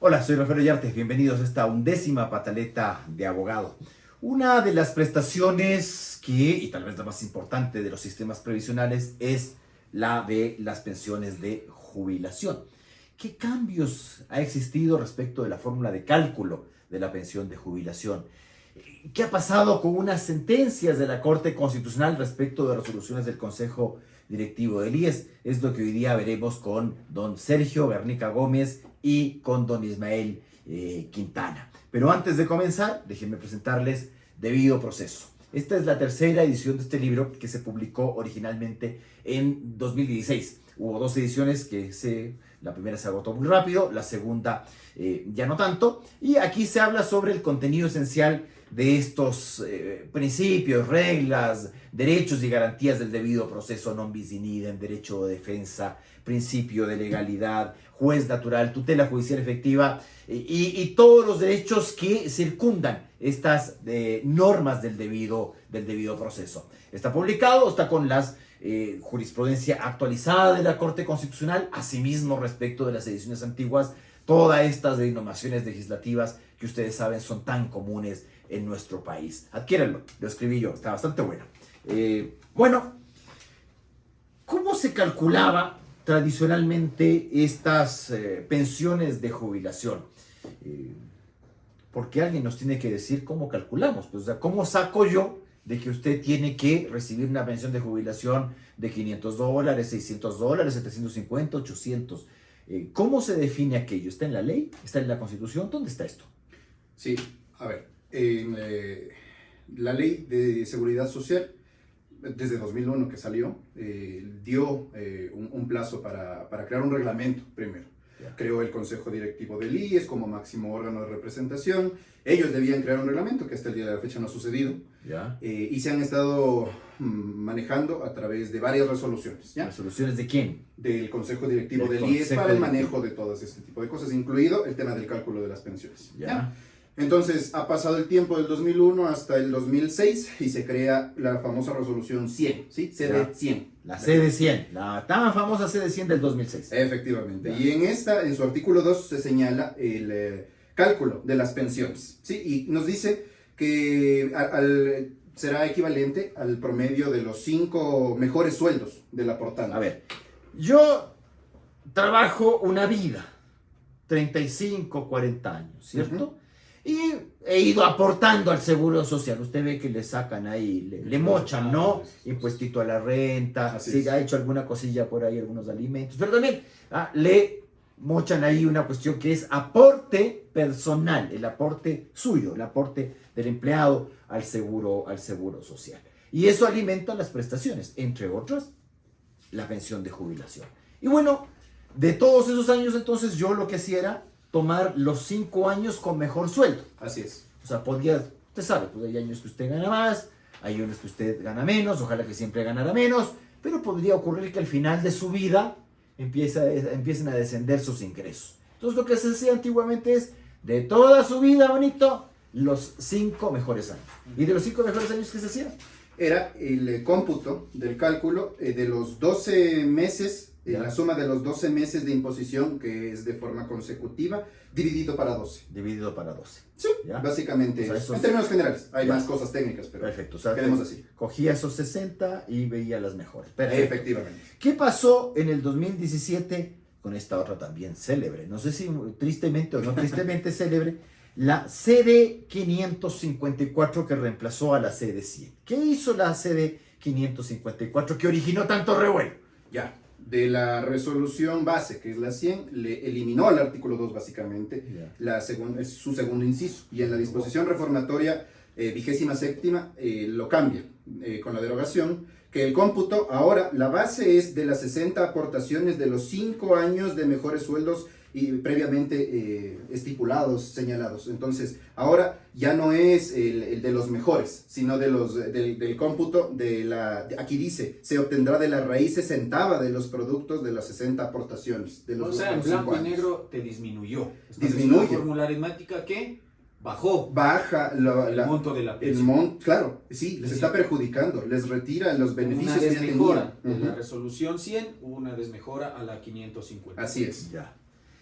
Hola, soy Rafael Ollarte, bienvenidos a esta 11ª pataleta de abogado. Una de las prestaciones y tal vez la más importante de los sistemas previsionales, es la de las pensiones de jubilación. ¿Qué cambios ha existido respecto de la fórmula de cálculo de la pensión de jubilación? ¿Qué ha pasado con unas sentencias de la Corte Constitucional respecto de resoluciones del Consejo Directivo del IES? Es lo que hoy día veremos con don Sergio Garnica Gómez y con don Ismael Quintana. Pero antes de comenzar, déjenme presentarles Debido Proceso. Esta es la tercera edición de este libro que se publicó originalmente en 2016. Hubo dos ediciones la primera se agotó muy rápido, la segunda ya no tanto. Y aquí se habla sobre el contenido esencial de estos principios, reglas, derechos y garantías del debido proceso, non bis in idem, derecho de defensa, principio de legalidad, juez natural, tutela judicial efectiva y todos los derechos que circundan estas normas del debido proceso. Está publicado, está con las jurisprudencia actualizada de la Corte Constitucional, asimismo respecto de las ediciones antiguas, todas estas denominaciones legislativas que ustedes saben son tan comunes en nuestro país. Adquiérenlo, lo escribí yo, está bastante bueno. ¿Cómo se calculaba tradicionalmente estas pensiones de jubilación? Porque alguien nos tiene que decir cómo calculamos. Pues, o sea, ¿cómo saco yo de que usted tiene que recibir una pensión de jubilación de $500, $600, 750, 800? ¿Cómo se define aquello? ¿Está en la ley? ¿Está en la Constitución? ¿Dónde está esto? Sí, a ver, en la Ley de Seguridad Social, desde 2001 que salió, dio un plazo para crear un reglamento primero. Creó el Consejo Directivo del IES como máximo órgano de representación. Ellos debían crear un reglamento que hasta el día de la fecha no ha sucedido. Y se han estado manejando a través de varias resoluciones. ¿Resoluciones de quién? Del Consejo Directivo del IES para el manejo de todas este tipo de cosas, incluido el tema del cálculo de las pensiones. Entonces, ha pasado el tiempo del 2001 hasta el 2006 y se crea la famosa resolución 100, ¿sí? CD 100. La CD 100, la tan famosa CD 100 del 2006. Efectivamente. Y en su artículo 2 se señala el cálculo de las pensiones, ¿sí? Y nos dice que será equivalente al promedio de los 5 mejores sueldos del aportante. A ver, yo trabajo una vida, 35, 40 años, ¿cierto? Y he ido aportando al seguro social. Usted ve que le sacan ahí, le mochan, ¿no? Impuestito a la renta, si ha hecho alguna cosilla por ahí, algunos alimentos, pero también le mochan ahí una cuestión que es aporte personal, el aporte suyo, el aporte del empleado al seguro social. Y eso alimenta las prestaciones, entre otras, la pensión de jubilación. Y bueno, de todos esos años, entonces, yo lo que hacía era tomar los 5 años con mejor sueldo. Así es. O sea, usted sabe, pues hay años que usted gana más, hay años que usted gana menos, ojalá que siempre ganara menos, pero podría ocurrir que al final de su vida empiecen a descender sus ingresos. Entonces lo que se hacía antiguamente es, de toda su vida, bonito, los 5 mejores años. ¿Y de los 5 mejores años qué se hacía? Era el cómputo del cálculo de los 12 meses, la suma de los 12 meses de imposición, que es de forma consecutiva, dividido para 12. Dividido para 12. Sí, básicamente, o sea, en términos generales. Hay más cosas técnicas, pero perfecto. O sea, quedemos así. Cogía esos 60 y veía las mejores. Perfecto. Efectivamente. ¿Qué pasó en el 2017 con esta otra también célebre? No sé si tristemente o no tristemente célebre, la CD 554 que reemplazó a la CD 100. ¿Qué hizo la CD 554 que originó tanto revuelo? De la resolución base, que es la 100, le eliminó al artículo 2 básicamente, es su segundo inciso, y en la disposición reformatoria 27ª lo cambia con la derogación, que el cómputo ahora, la base es de las 60 aportaciones de los 5 años de mejores sueldos y previamente estipulados, señalados. Entonces, ahora ya no es el de los mejores, sino del cómputo aquí dice, se obtendrá de la raíz sesentava de los productos de las 60 aportaciones. De los en blanco y negro te disminuyó. Disminuye. Una fórmula aritmética que baja el monto de la pensión. Claro, sí, les está perjudicando, les retira los beneficios una desmejora que tenían. De la resolución 100, hubo una desmejora a la 550. Así es.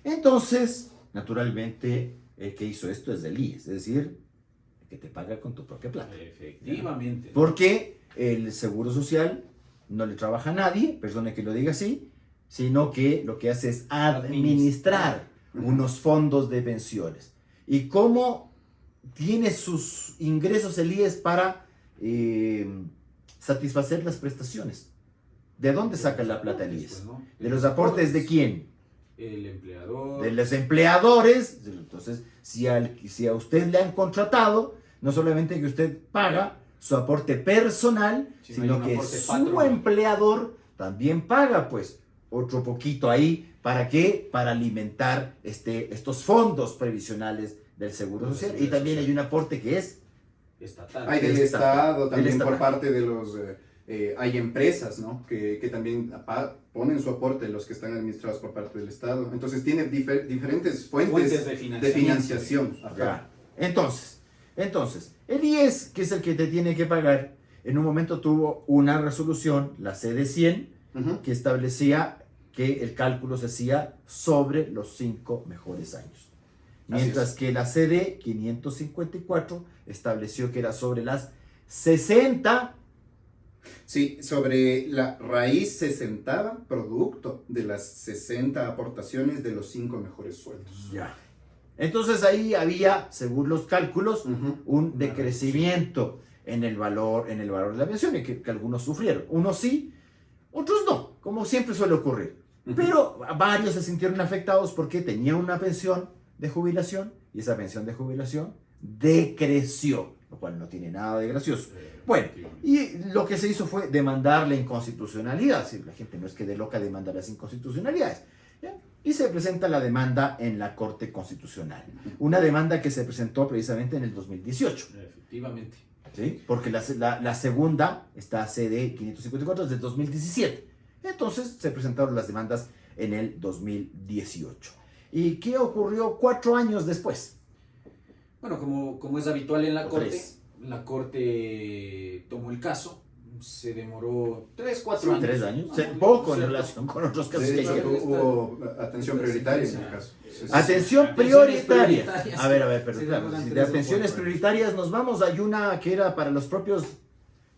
Entonces, naturalmente, el que hizo esto es el IES, es decir, el que te paga con tu propia plata. Efectivamente. Porque el Seguro Social no le trabaja a nadie, perdone que lo diga así, sino que lo que hace es administrar unos fondos de pensiones. ¿Y cómo tiene sus ingresos el IES para satisfacer las prestaciones? ¿De dónde saca la plata el IES? ¿De los aportes de quién? El empleador. De los empleadores. Entonces, si a usted le han contratado, no solamente que usted paga su aporte personal, sino que su empleador también paga, pues, otro poquito ahí. ¿Para qué? Para alimentar estos fondos previsionales del Seguro Social. Y también hay un aporte que es estatal. Hay del Estado, también por parte de los... hay empresas, ¿no? que también ponen su aporte, los que están administrados por parte del Estado. Entonces tiene diferentes fuentes de financiación. Ajá. Entonces, el IES, que es el que te tiene que pagar, en un momento tuvo una resolución, la CD100, que establecía que el cálculo se hacía sobre los 5 mejores años. Mientras que la CD 554 estableció que era sobre las 60. Sí, sobre la raíz 60 producto de las 60 aportaciones de los 5 mejores sueldos. Ya. Entonces ahí había, según los cálculos, un decrecimiento en el valor de la pensión, y que algunos sufrieron. Unos sí, otros no, como siempre suele ocurrir. Pero varios se sintieron afectados porque tenían una pensión de jubilación y esa pensión de jubilación decreció, lo cual no tiene nada de gracioso. Bueno, y lo que se hizo fue demandar la inconstitucionalidad. Si la gente no es que de loca demanda las inconstitucionalidades. ¿Ya? Y se presenta la demanda en la Corte Constitucional. Una demanda que se presentó precisamente en el 2018. Efectivamente. ¿Sí? Porque la segunda, esta CD 554, es de 2017. Entonces se presentaron las demandas en el 2018. ¿Y qué ocurrió 4 años después? Bueno, como es habitual en la Corte tomó el caso, se demoró 3-4 años. 3 años, poco en relación con otros casos que hubo atención prioritaria en el caso. Atención prioritaria. A ver, pero claro, si de atenciones prioritarias nos vamos, hay una que era para los propios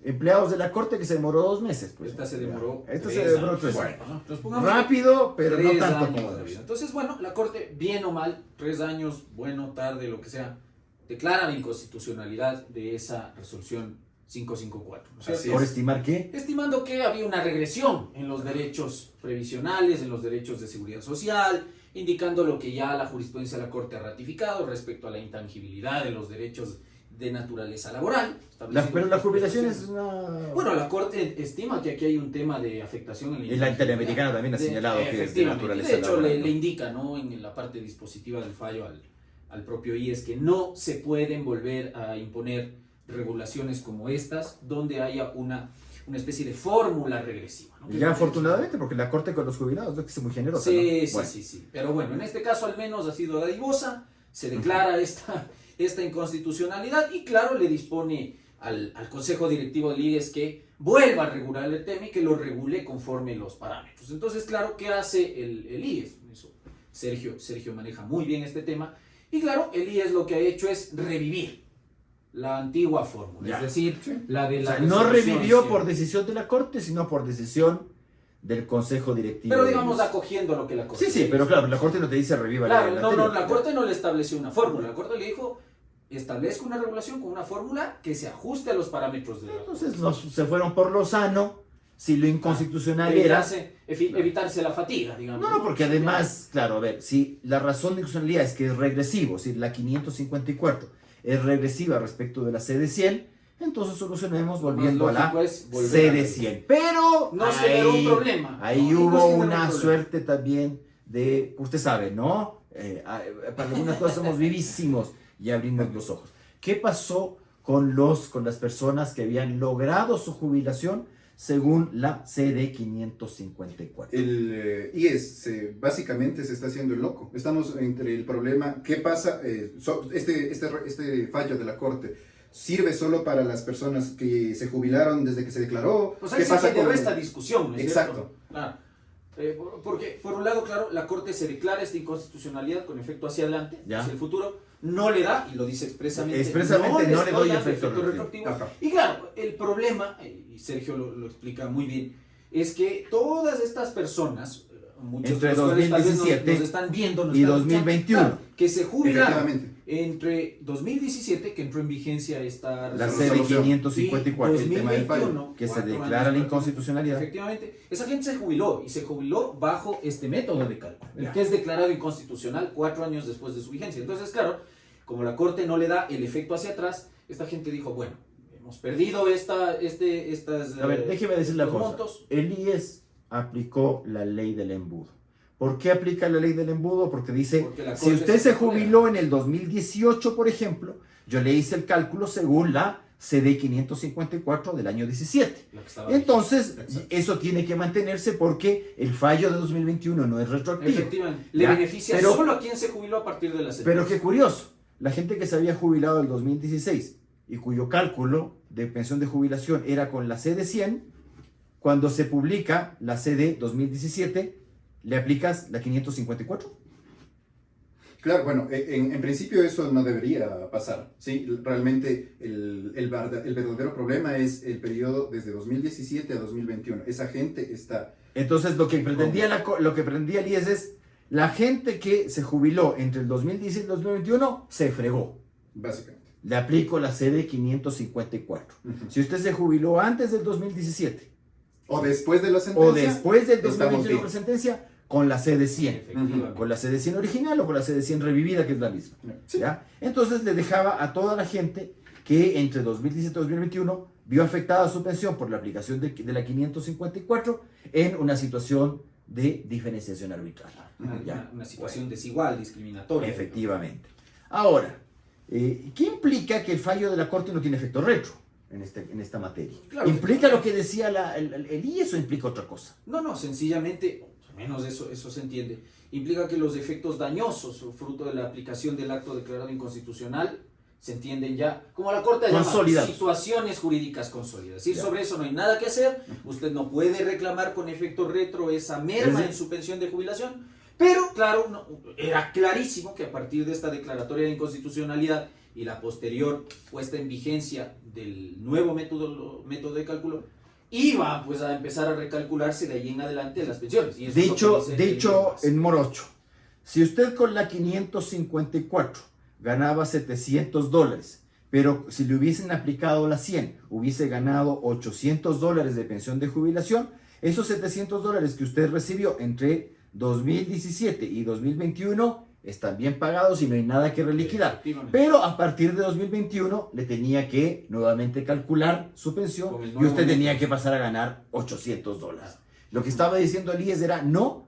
empleados de la Corte que se demoró 2 meses. Pues. Esta se demoró 3 años. Bueno, rápido, pero no tanto como debe. Entonces, bueno, la Corte, bien o mal, 3 años, bueno, tarde, lo que sea, declara la inconstitucionalidad de esa resolución 554. ¿No? ¿Por estimar qué? Estimando que había una regresión en los derechos previsionales, en los derechos de seguridad social, indicando lo que ya la jurisprudencia de la Corte ha ratificado respecto a la intangibilidad de los derechos de naturaleza laboral. Pero la jubilación es una... Bueno, la Corte estima que aquí hay un tema de afectación en la... Y la Interamericana también ha señalado que es de naturaleza laboral. De hecho, laboral, le indica, ¿no?, en la parte dispositiva del fallo al propio IES que no se pueden volver a imponer regulaciones como estas donde haya una especie de fórmula regresiva, ¿no? Ya afortunadamente, porque la Corte con los jubilados es que es muy generosa. Sí, ¿no? Bueno. sí. Pero bueno, en este caso al menos ha sido dadivosa, se declara esta inconstitucionalidad y claro, le dispone al Consejo Directivo del IES que vuelva a regular el tema y que lo regule conforme los parámetros. Entonces, claro, ¿qué hace el IES? Eso, Sergio maneja muy bien este tema y claro, el IES lo que ha hecho es revivir la antigua fórmula, es decir, la de la... O sea, no revivió por decisión de la Corte, sino por decisión del Consejo Directivo. Pero digamos acogiendo lo que la Corte... Sí, pero claro, la Corte no te dice reviva claro, la Corte no le estableció una fórmula, la Corte le dijo establezca una regulación con una fórmula que se ajuste a los parámetros de la... Entonces se fueron por lo sano, si lo inconstitucional era... Evitarse la fatiga, digamos. No, porque además, claro, a ver, si la razón de inconstitucionalidad es que es regresivo, si la 554 es regresiva respecto de la CD100, entonces solucionemos volviendo a la CD100. Pero no se generó un problema. Ahí hubo una suerte también de, usted sabe, ¿no? Para algunas cosas somos vivísimos y abrimos los ojos. ¿Qué pasó con las personas que habían logrado su jubilación según la CD 554? El IES básicamente se está haciendo el loco. Estamos entre el problema, ¿qué pasa? Este fallo de la Corte sirve solo para las personas que se jubilaron desde que se declaró. Pues ahí se generó esta discusión, ¿no es exacto. cierto? Claro. Porque, por un lado, claro, la Corte se declara esta inconstitucionalidad con efecto hacia adelante, Ya. hacia el futuro, no le da, y lo dice expresamente, Expresamente no le doy dando efecto retroactivo. Ajá. Y claro, el problema, y Sergio lo explica muy bien, es que todas estas personas, muchos Entre de los cuales tal vez 2017 nos están viendo, nos y están 2021. escuchando, claro, que se jubilaron Efectivamente. entre 2017, que entró en vigencia esta La resolución, sede 554, y el tema del fallo, 2021, que se 4 declara años la inconstitucionalidad. Efectivamente, esa gente se jubiló y se jubiló bajo este método de cálculo, el Ya. que es declarado inconstitucional 4 años después de su vigencia. Entonces, claro, como la Corte no le da el efecto hacia atrás, esta gente dijo, bueno, hemos perdido estas... A ver, déjeme decir la estos cosa. montos. El IES aplicó la ley del embudo. ¿Por qué aplica la ley del embudo? Porque dice, Porque la si Corte usted se tolera. jubiló en el 2018, por ejemplo, yo le hice el cálculo según la CD 554 del año 17. La que estaba Entonces, Exacto. eso tiene que mantenerse porque el fallo de 2021 no es retroactivo. Efectivamente, le Ya, beneficia pero- solo a quien se jubiló a partir de la sentencia. Pero qué curioso, la gente que se había jubilado el 2016 y cuyo cálculo de pensión de jubilación era con la CD 100, cuando se publica la CD 2017, le aplicas la 554. Claro, bueno, en principio eso no debería pasar, ¿sí? Realmente el verdadero problema es el periodo desde 2017 a 2021. Esa gente está... Entonces lo que pretendía, lo que pretendía el IES es, la gente que se jubiló entre el 2017 y el 2021 se fregó. Básicamente. Le aplico la CD 554. Ujú. Si usted se jubiló antes del 2017 O después de la sentencia. o después del estamos 2021 bien. con la sentencia, con la CD 100. Efectivamente. Con la CD 100 original o con la CD 100 revivida, que es la misma. Sí. ¿Ya? Entonces le dejaba a toda la gente que entre 2017 y 2021 vio afectada su pensión por la aplicación de la 554 en una situación de diferenciación arbitral. Ya. Una situación desigual, discriminatoria. Efectivamente. Ahora, ¿qué implica que el fallo de la Corte no tiene efecto retro en esta materia? Claro. ¿Implica lo que decía el IES o implica otra cosa? No, sencillamente, al menos eso se entiende, implica que los efectos dañosos o fruto de la aplicación del acto declarado inconstitucional se entienden ya, como la Corte llama, Consolidados. situaciones jurídicas consolidadas. Y Ya. sobre eso no hay nada que hacer, usted no puede reclamar con efecto retro esa merma en su pensión de jubilación, pero claro, era clarísimo que a partir de esta declaratoria de inconstitucionalidad y la posterior puesta en vigencia del nuevo método de cálculo, iba pues a empezar a recalcularse de ahí en adelante las pensiones. Y eso es lo Dicho, que dice el dicho IES. en morocho, si usted con la 554 ganaba $700, pero si le hubiesen aplicado la 100, hubiese ganado $800 de pensión de jubilación, esos $700 que usted recibió entre 2017 y 2021 están bien pagados y no hay nada que reliquidar. Efectivamente. Pero a partir de 2021 le tenía que nuevamente calcular su pensión Con el y nuevo usted tenía método. que pasar a ganar $800. Lo que estaba diciendo el IES era, no,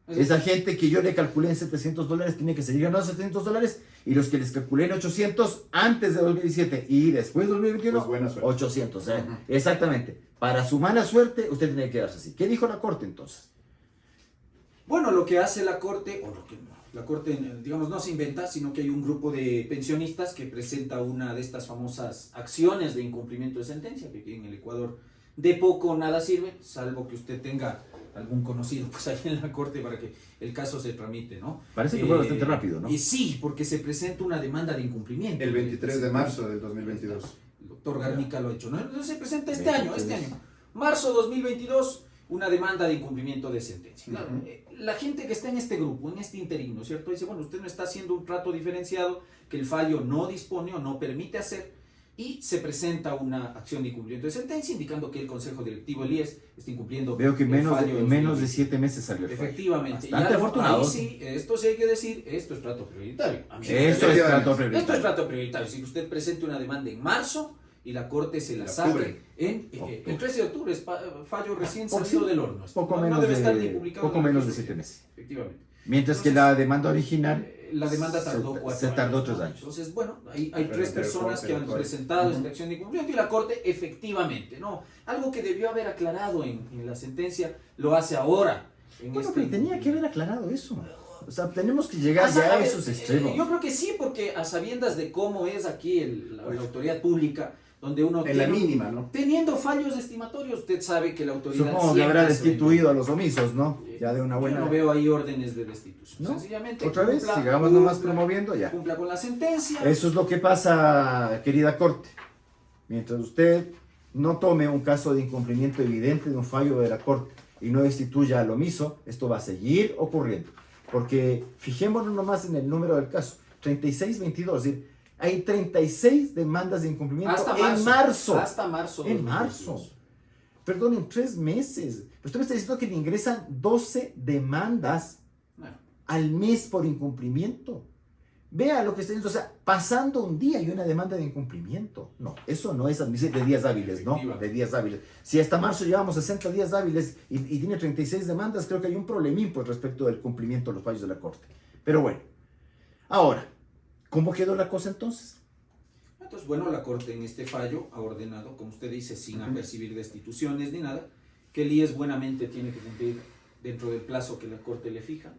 Es esa gente que yo le calculé en $700 tiene que seguir ganando $700 y los que les calculé en 800 antes de 2017 y después de 2021, Pues buena suerte. 800. Ujú. Exactamente. Para su mala suerte, usted tiene que quedarse así. ¿Qué dijo la Corte entonces? Bueno, lo que hace la Corte, o lo que la Corte, digamos, no se inventa, sino que hay un grupo de pensionistas que presenta una de estas famosas acciones de incumplimiento de sentencia, que aquí en el Ecuador de poco o nada sirve, salvo que usted tenga algún conocido pues ahí en la Corte para que el caso se tramite, ¿no? Parece que fue bastante rápido, ¿no? Y sí, porque se presenta una demanda de incumplimiento. El 23 de marzo del 2022. El doctor Garnica lo ha hecho, ¿no? Entonces se presenta este 23. año. Marzo 2022, una demanda de incumplimiento de sentencia. Claro, Ujú. la gente que está en este grupo, en este interino, ¿cierto? Dice, bueno, usted no está haciendo un trato diferenciado que el fallo no dispone o no permite hacer, y se presenta una acción de incumplimiento de sentencia indicando que el Consejo Directivo del IES está incumpliendo Veo que el en fallo menos de 2020. 7 meses salió el fallo. Efectivamente. Bastante Ya, afortunado. ahí sí, esto sí hay que decir, esto es trato prioritario. A mí me Eso parece- es trato esto es prioritario. trato prioritario. Si usted presente una demanda en marzo y la Corte se la En saque octubre. en Octubre. el 13 de octubre, es fallo recién Por salido sí, del horno. Poco No menos debe estar ni de, publicado poco en el menos de registro 7 meses. Efectivamente. Mientras que Entonces, la demanda original La demanda tardó se 4 se tardó años. 3 ¿no? años. Entonces, bueno, hay Pero 3 entre personas Corte que y han Corte. presentado Ujú. esta acción de incumplimiento y la Corte efectivamente, ¿no? Algo que debió haber aclarado en la sentencia, lo hace ahora. Bueno, pero tenía que haber aclarado eso. O sea, tenemos que llegar O sea, ya a ver, esos extremos. Yo creo que sí, porque a sabiendas de cómo es aquí la autoridad pública, donde uno En la tiene- mínima, ¿no? teniendo fallos estimatorios, usted sabe que la autoridad Supongo que siempre habrá hace destituido a los omisos, ¿no? Ya de una Yo buena... no veo ahí órdenes de destitución. ¿No? Sencillamente Otra vez, cumpla- sigamos nomás cumpla- promoviendo ya. Cumpla con la sentencia. Eso es lo que pasa, querida Corte. Mientras usted no tome un caso de incumplimiento evidente de un fallo de la Corte y no destituya al omiso, esto va a seguir ocurriendo. Porque fijémonos nomás en el número del caso, 3622, es decir, hay 36 demandas de incumplimiento en marzo. Hasta marzo. En 2022. marzo. Perdón, en 3 meses. Pero usted me está diciendo que le ingresan 12 demandas Bueno, al mes por incumplimiento. Vea lo que está diciendo, o sea, pasando un día y una demanda de incumplimiento. No, eso no es admisible de días hábiles, ¿no? De días hábiles. Si hasta marzo llevamos 60 días hábiles y tiene 36 demandas, creo que hay un problemín pues, respecto del cumplimiento de los fallos de la Corte. Pero bueno, ahora, ¿cómo quedó la cosa entonces? entonces, bueno, la Corte en este fallo ha ordenado, como usted dice, sin apercibir destituciones ni nada, que el IES buenamente tiene que cumplir dentro del plazo que la Corte le fija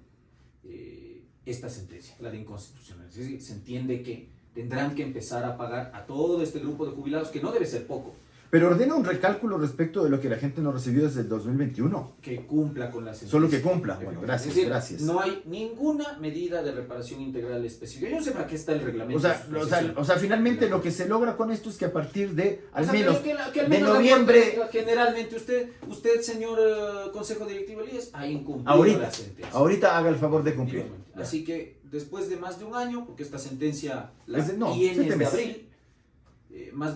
esta sentencia, la de inconstitucionalidad. Es decir, se entiende que tendrán que empezar a pagar a todo este grupo de jubilados, que no debe ser poco, Pero ordena un recálculo respecto de lo que la gente no recibió desde el 2021. que cumpla con la sentencia. Solo que cumpla. Bueno, gracias, Es decir, gracias. no hay ninguna medida de reparación integral específica. Yo no sé para qué está el reglamento. O sea, de suspensión. finalmente lo que se logra con esto es que a partir de, al O sea, pero menos, es que al de menos la noviembre, Corte, generalmente usted señor Consejo Directivo del IES, ha incumplido ahorita, la sentencia. ahorita haga el favor de cumplir. Efectivamente. Así que después de más de un año, porque esta sentencia la Es de- no, tiene 7 desde meses. abril,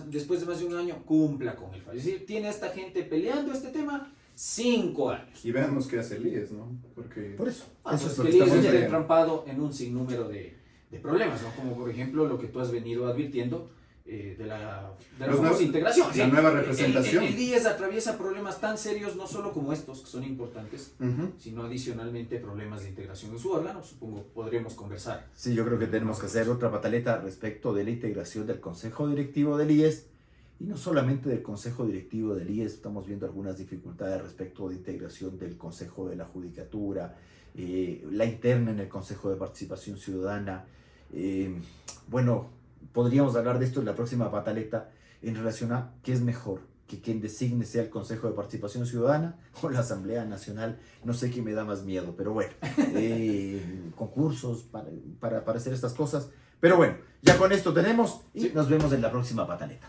después de más de un año, cumpla con el fallo. Es decir, tiene a esta gente peleando este tema 5 años. Y veamos qué hace el IES, ¿no? Porque Por eso. Ah, Eso pues es lo que que el estamos IES esté viendo. entrampado en un sinnúmero de problemas, ¿no? Como por ejemplo lo que tú has venido advirtiendo de la Los famosa nuevos- integración. la ¿sí? nueva representación. El IES atraviesa problemas tan serios, no solo como estos, que son importantes, Ujú. sino adicionalmente problemas de integración en su órgano. Supongo podremos conversar. Sí, yo creo que tenemos que hacer otra pataleta respecto de la integración del Consejo Directivo del IES. Y no solamente del Consejo Directivo del IES, estamos viendo algunas dificultades respecto de integración del Consejo de la Judicatura, la interna en el Consejo de Participación Ciudadana. Bueno, podríamos hablar de esto en la próxima pataleta en relación a qué es mejor, que quien designe sea el Consejo de Participación Ciudadana o la Asamblea Nacional. No sé qué me da más miedo, pero bueno, concursos para hacer estas cosas. Pero bueno, ya con esto tenemos y Sí. nos vemos en la próxima pataleta.